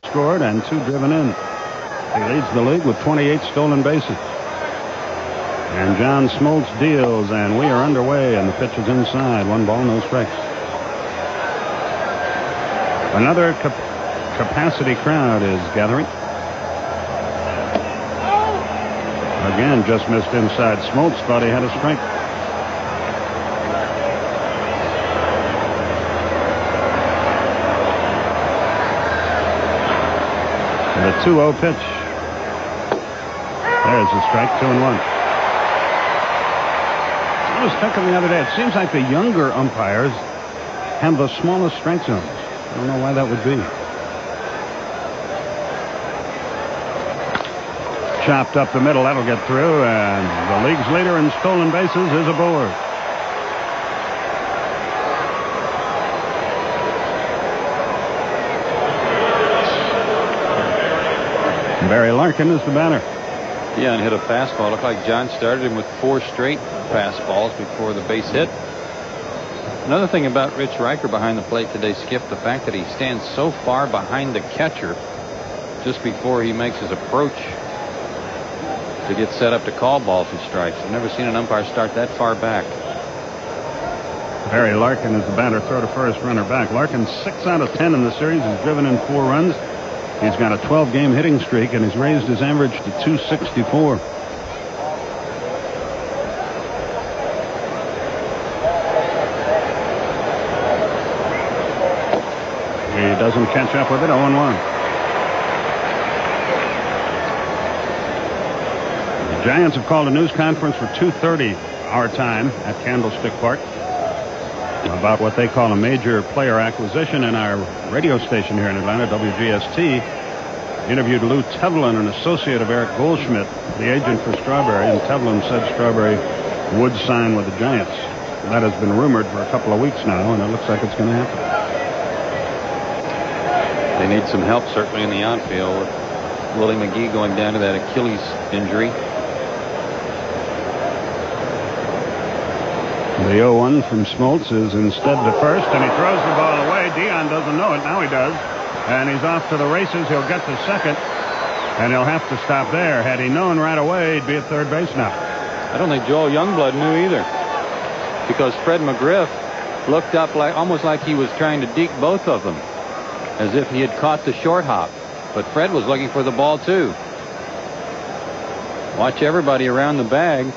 scored and 2 driven in. He leads the league with 28 stolen bases. And John Smoltz deals, and we are underway, and the pitch is inside. 1 ball, no strikes. Another capacity crowd is gathering. Again, just missed inside. Smoltz thought he had a strike. The 2-0 pitch. There's the strike, 2-1. I was thinking the other day, it seems like the younger umpires have the smallest strike zones. I don't know why that would be. Chopped up the middle, that'll get through, and the league's leader in stolen bases is aboard. Barry Larkin is the batter. Yeah, and hit a fastball. Looked like John started him with 4 straight fastballs before the base hit. Another thing about Rich Riker behind the plate today, Skip, the fact that he stands so far behind the catcher just before he makes his approach to get set up to call balls and strikes. I've never seen an umpire start that far back. Barry Larkin is the batter. Throw to first, runner back. Larkin 6 out of 10 in the series. He's driven in 4 runs. He's got a 12-game hitting streak, and he's raised his average to 264. He doesn't catch up with it. 0-1. The Giants have called a news conference for 2:30 our time at Candlestick Park about what they call a major player acquisition. In our radio station here in Atlanta, WGST, interviewed Lou Tevlin, an associate of Eric Goldschmidt, the agent for Strawberry, and Tevlin said Strawberry would sign with the Giants. That has been rumored for a couple of weeks now, and it looks like it's going to happen. They need some help, certainly, in the outfield, with Willie McGee going down to that Achilles injury. The 0-1 from Smoltz is instead to first, and he throws the ball away. Dion doesn't know it. Now he does. And he's off to the races. He'll get to second, and he'll have to stop there. Had he known right away, he'd be at third base now. I don't think Joel Youngblood knew either, because Fred McGriff looked up almost like he was trying to deke both of them, as if he had caught the short hop. But Fred was looking for the ball too. Watch everybody around the bag.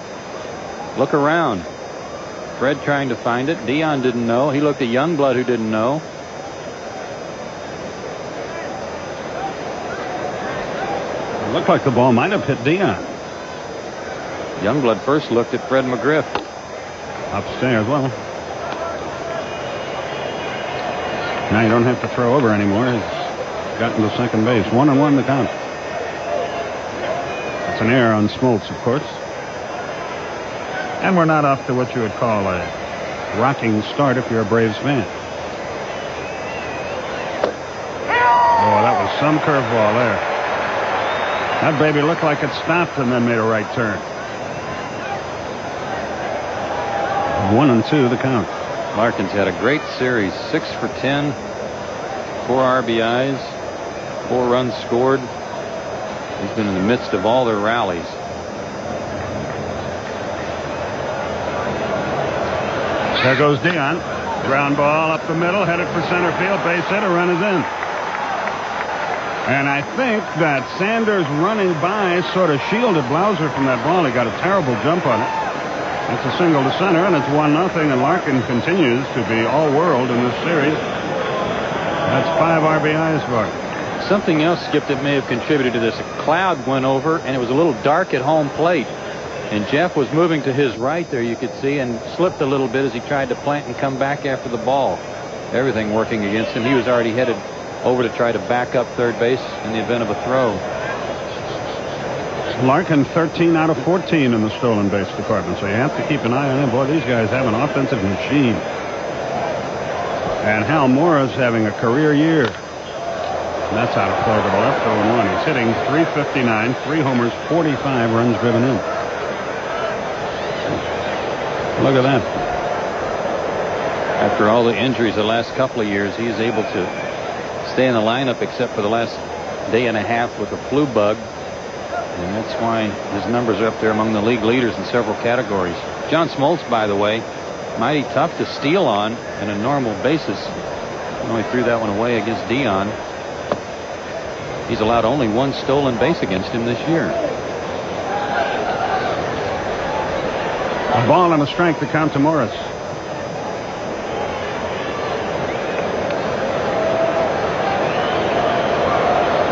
Look around. Fred trying to find it. Dion didn't know. He looked at Youngblood, who didn't know. It looked like the ball might have hit Dion. Youngblood first looked at Fred McGriff. Upstairs. Well, now you don't have to throw over anymore. He's gotten to second base. 1-1 the count. It's an error on Smoltz, of course. And we're not off to what you would call a rocking start if you're a Braves fan. Oh, that was some curveball there. That baby looked like it stopped and then made a right turn. 1-2 the count. Larkin's had a great series. 6 for 10, 4 RBIs, 4 runs scored. He's been in the midst of all their rallies. There goes Dion. Ground ball up the middle, headed for center field. Base hit, a run is in. And I think that Sanders running by sort of shielded Blauser from that ball. He got a terrible jump on it. It's a single to center, and it's 1-0, and Larkin continues to be all-world in this series. That's 5 RBIs for him. Something else, Skip, that may have contributed to this. A cloud went over, and it was a little dark at home plate. And Jeff was moving to his right there, you could see, and slipped a little bit as he tried to plant and come back after the ball. Everything working against him. He was already headed over to try to back up third base in the event of a throw. Larkin 13 out of 14 in the stolen base department, so you have to keep an eye on him. Boy, these guys have an offensive machine. And Hal Morris having a career year. And that's out of play to the left, 0-1. He's hitting .359, 3 homers, 45 runs driven in. Look at that. After all the injuries the last couple of years, he is able to stay in the lineup except for the last day and a half with a flu bug. And that's why his numbers are up there among the league leaders in several categories. John Smoltz, by the way, mighty tough to steal on a normal basis. Only threw that one away against Dion. He's allowed only one stolen base against him this year. A ball and a strike to count to Morris.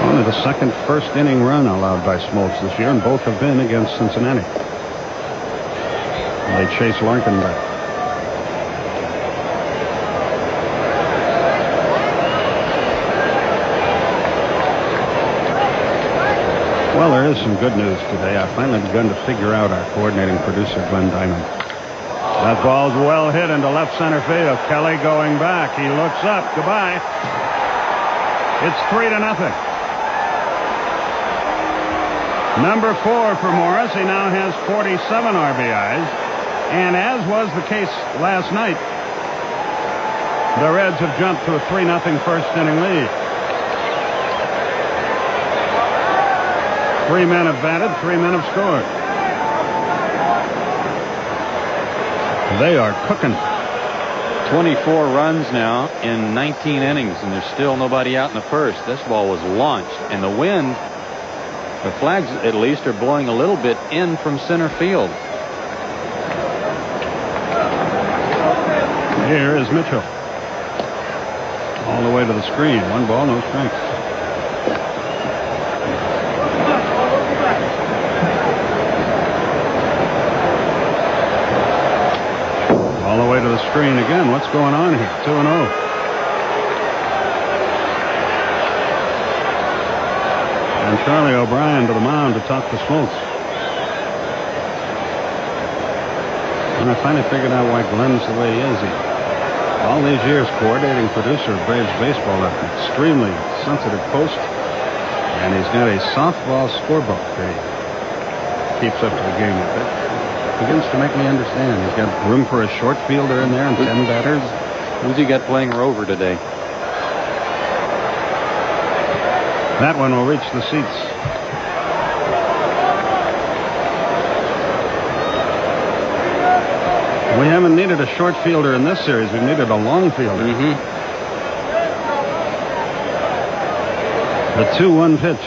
Only the second first inning run allowed by Smoltz this year, and both have been against Cincinnati. They chase Larkin back. Well, there is some good news today. I've finally begun to figure out our coordinating producer, Glenn Diamond. That ball's well hit into left center field. Kelly going back. He looks up. Goodbye. It's 3-0. Number 4 for Morris. He now has 47 RBIs. And as was the case last night, the Reds have jumped to a 3-0 first inning lead. 3 men have batted, 3 men have scored. They are cooking. 24 runs now in 19 innings, and there's still nobody out in the first. This ball was launched, and the wind, the flags at least, are blowing a little bit in from center field. Here is Mitchell. All the way to the screen. 1 ball, no strikes. All the way to the screen again. What's going on here? 2-0. And Charlie O'Brien to the mound to talk to Smoltz. And I finally figured out why Glenn's the way he is. All these years coordinating producer of Braves baseball, an extremely sensitive post. And he's got a softball scorebook that he keeps up to the game with it. Begins to make me understand. He's got room for a short fielder in there and 10 batters. Who's he got playing Rover today? That one will reach the seats. We haven't needed a short fielder in this series. We've needed a long fielder. The 2-1 pitch.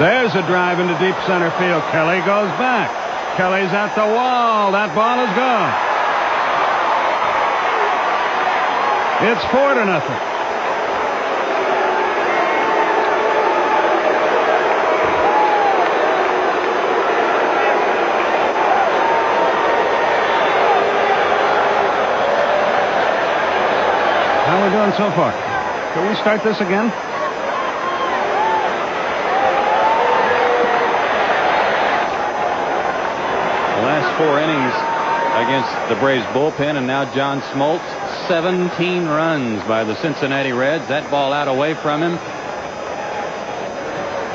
There's a drive into deep center field. Kelly goes back. Kelly's at the wall. That ball is gone. It's 4-0. How are we doing so far? Can we start this again? The last 4 innings against the Braves bullpen, and now John Smoltz. 17 runs by the Cincinnati Reds. That ball out away from him.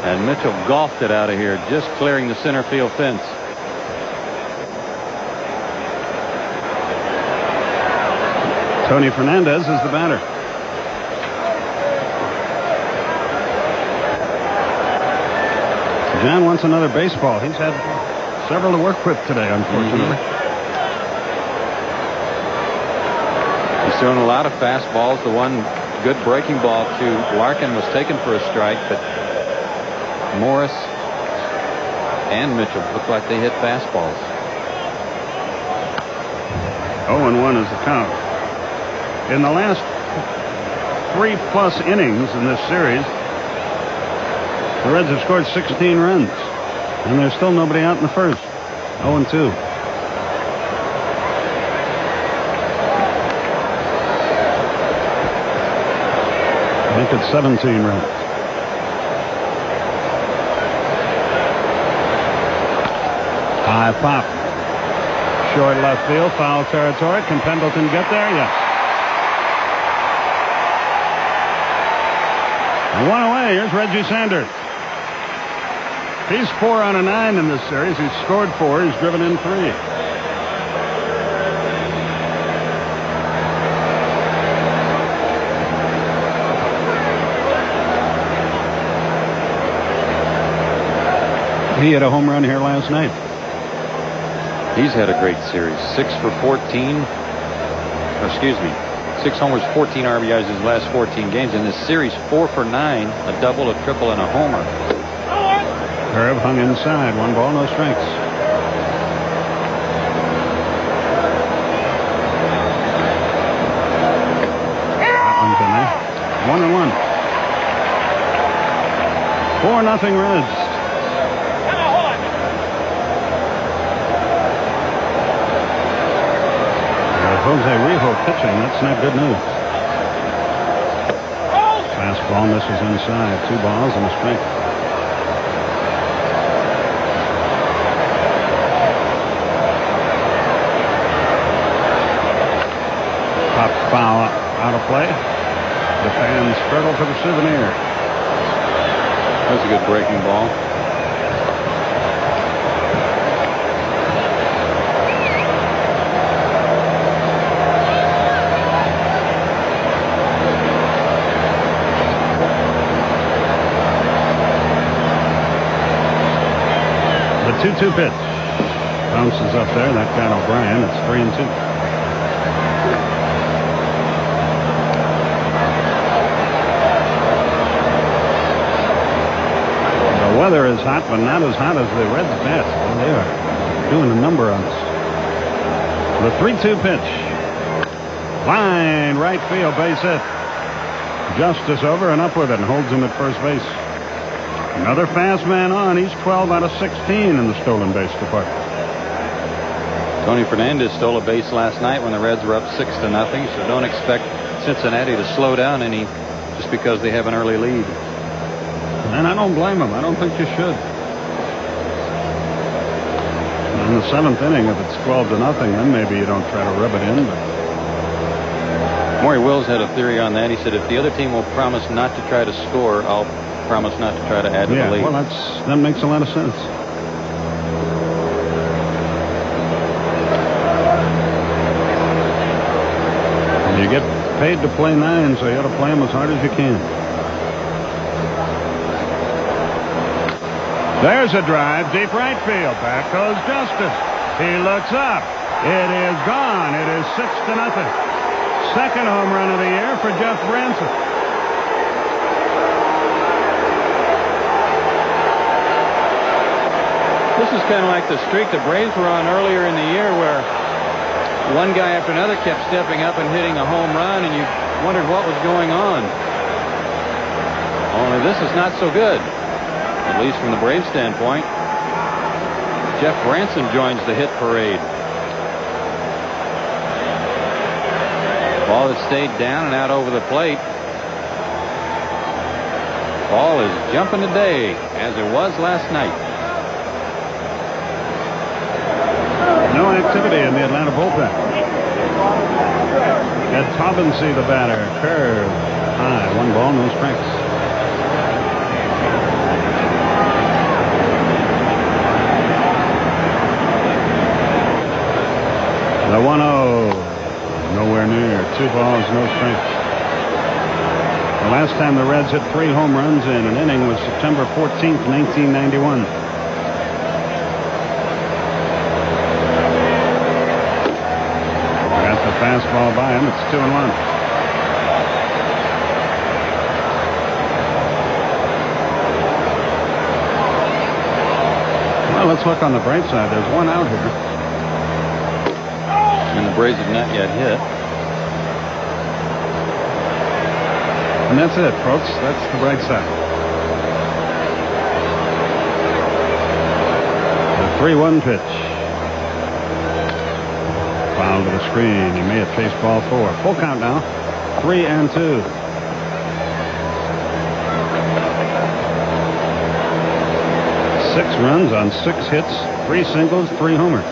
And Mitchell golfed it out of here, just clearing the center field fence. Tony Fernandez is the batter. John wants another baseball. He's had several to work with today, unfortunately. He's thrown a lot of fastballs. The one good breaking ball to Larkin was taken for a strike, but Morris and Mitchell look like they hit fastballs. 0-1 is the count. In the last 3+ innings in this series, the Reds have scored 16 runs. And there's still nobody out in the first. 0-2. Make it 17 runs. High pop. Short left field, foul territory. Can Pendleton get there? Yes. And 1 away. Here's Reggie Sanders. He's 4 out of 9 in this series. He's scored 4. He's driven in 3. He hit a home run here last night. He's had a great series. 6 for 14. Excuse me. 6 homers, 14 RBIs in his last 14 games. In this series, 4 for 9, a double, a triple, and a homer. Curve hung inside. 1 ball, no strikes. That one's in there. 1-1. 4-0 Reds. Jose Rijo pitching. That's not good news. Fastball misses inside. 2 balls and a strike. Pop foul out of play. The fans struggle for the souvenir. That's a good breaking ball. The 2-2 pitch. Bounces up there. That got O'Brien. It's 3-2. The weather is hot, but not as hot as the Reds bat. Well, they are doing a number on us. The 3-2 pitch. Line right field, base hit. Justice over and up with it and holds him at first base. Another fast man on. He's 12 out of 16 in the stolen base department. Tony Fernandez stole a base last night when the Reds were up 6-0. So don't expect Cincinnati to slow down any just because they have an early lead. And I don't blame him. I don't think you should. In the 7th inning, if it's 12-0, then maybe you don't try to rub it in. But Maury Wills had a theory on that. He said if the other team will promise not to try to score, I'll promise not to try to add to the lead. Well, that makes a lot of sense. And you get paid to play 9, so you got to play them as hard as you can. There's a drive, deep right field. Back goes Justice. He looks up. It is gone. It is 6-0. Second home run of the year for Jeff Branson. This is kind of like the streak the Braves were on earlier in the year where one guy after another kept stepping up and hitting a home run, and you wondered what was going on. Only this is not so good, at least from the Braves standpoint. Jeff Branson joins the hit parade. Ball has stayed down and out over the plate. Ball is jumping today as it was last night. No activity in the Atlanta bullpen. Ed Taubensee, the batter. Curve high. 1 ball, no strikes. The 1-0. Nowhere near. 2 balls, no strikes. The last time the Reds hit 3 home runs in an inning was September 14th, 1991. Got the fastball by him. It's 2-1. Well, let's look on the bright side. There's 1 out here. And the Braves have not yet hit. And that's it, folks. That's the bright side. The 3-1 pitch. Foul to the screen. He may have chased ball 4. Full count now. 3-2. Six runs on 6 hits, 3 singles, 3 homers.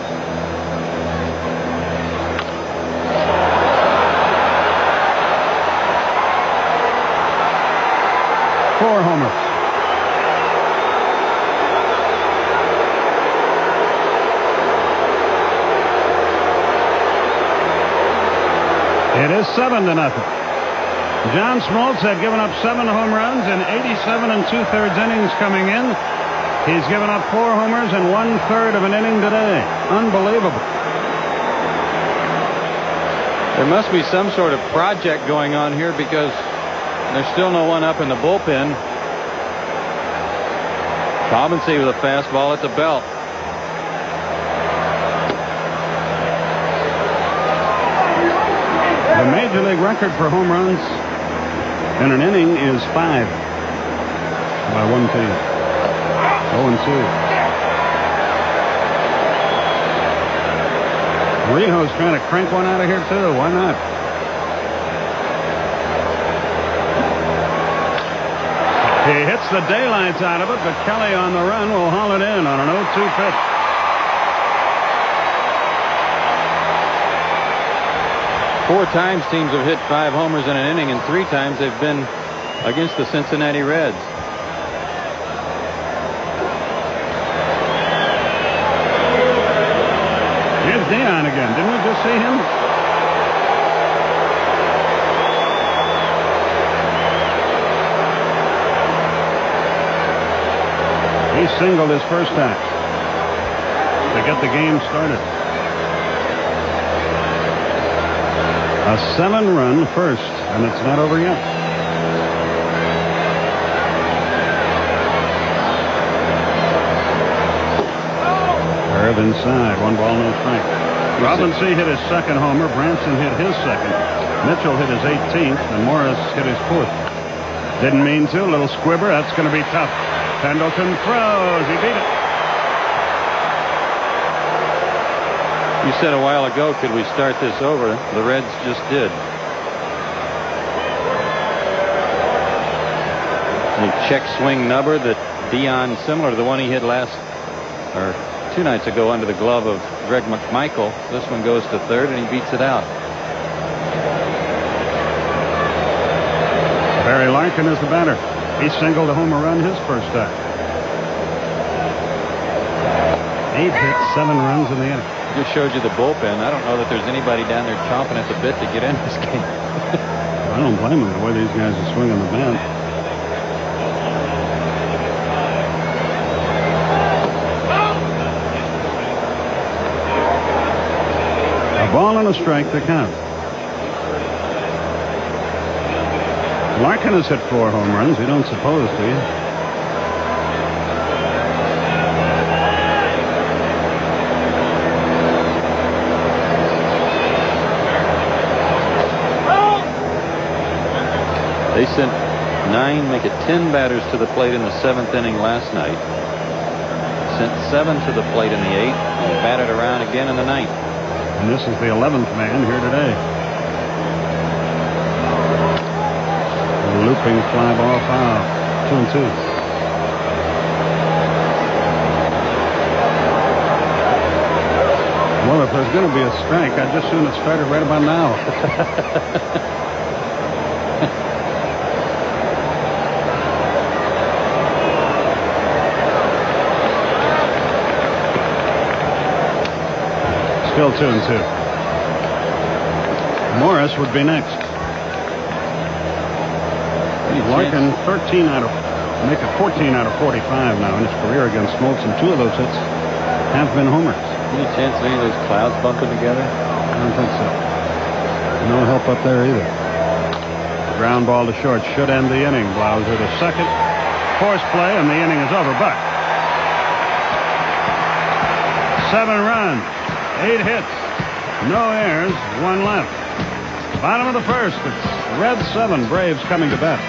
It is 7-0. John Smoltz had given up 7 home runs in 87 2/3 innings coming in. He's given up 4 homers in 1/3 of an inning today. Unbelievable. There must be some sort of project going on here because there's still no one up in the bullpen. Cobbensey with a fastball at the belt. The major league record for home runs in an inning is 5 by one team. 0-2. Rijo's trying to crank one out of here too. Why not? He hits the daylights out of it, but Kelly on the run will haul it in on an 0-2 pitch. Four times teams have hit 5 homers in an inning, and 3 times they've been against the Cincinnati Reds. Here's Dion again. Didn't we just see him? He singled his first time to get the game started. A 7-run first, and it's not over yet. Curve inside. 1 ball, no strike. Robinson hit his second homer. Branson hit his second. Mitchell hit his 18th, and Morris hit his 4th. Didn't mean to. A little squibber. That's going to be tough. Pendleton throws. He beat it. You said a while ago, could we start this over? The Reds just did. The check swing nubber that Dion, similar to the one he hit or 2 nights ago under the glove of Greg McMichael. This one goes to third, and he beats it out. Barry Larkin is the batter. He singled a home run his first time. 8 hits, 7 runs in the inning. Just showed you the bullpen. I don't know that there's anybody down there chomping at the bit to get in this game. I don't blame them the way these guys are swinging the bat. A ball and a strike to count. Larkin has hit 4 home runs. You don't suppose, do you? They sent 9, make it 10 batters to the plate in the 7th inning last night. Sent 7 to the plate in the 8th and batted around again in the 9th. And this is the 11th man here today. A looping fly ball foul. 2-2. Well, if there's going to be a strike, I'd just soon it started right about now. Still 2-2. Morris would be next. Larkin make it 14 out of 45 now in his career against Smoltz, and 2 of those hits have been homers. Any chance of any of those clouds bumping together? I don't think so. No help up there either. Ground ball to short should end the inning. Blauser to second. Force play, and the inning is over. But 7 runs. 8 hits, no errors, 1 left. Bottom of the first, it's Reds 7, Braves coming to bat.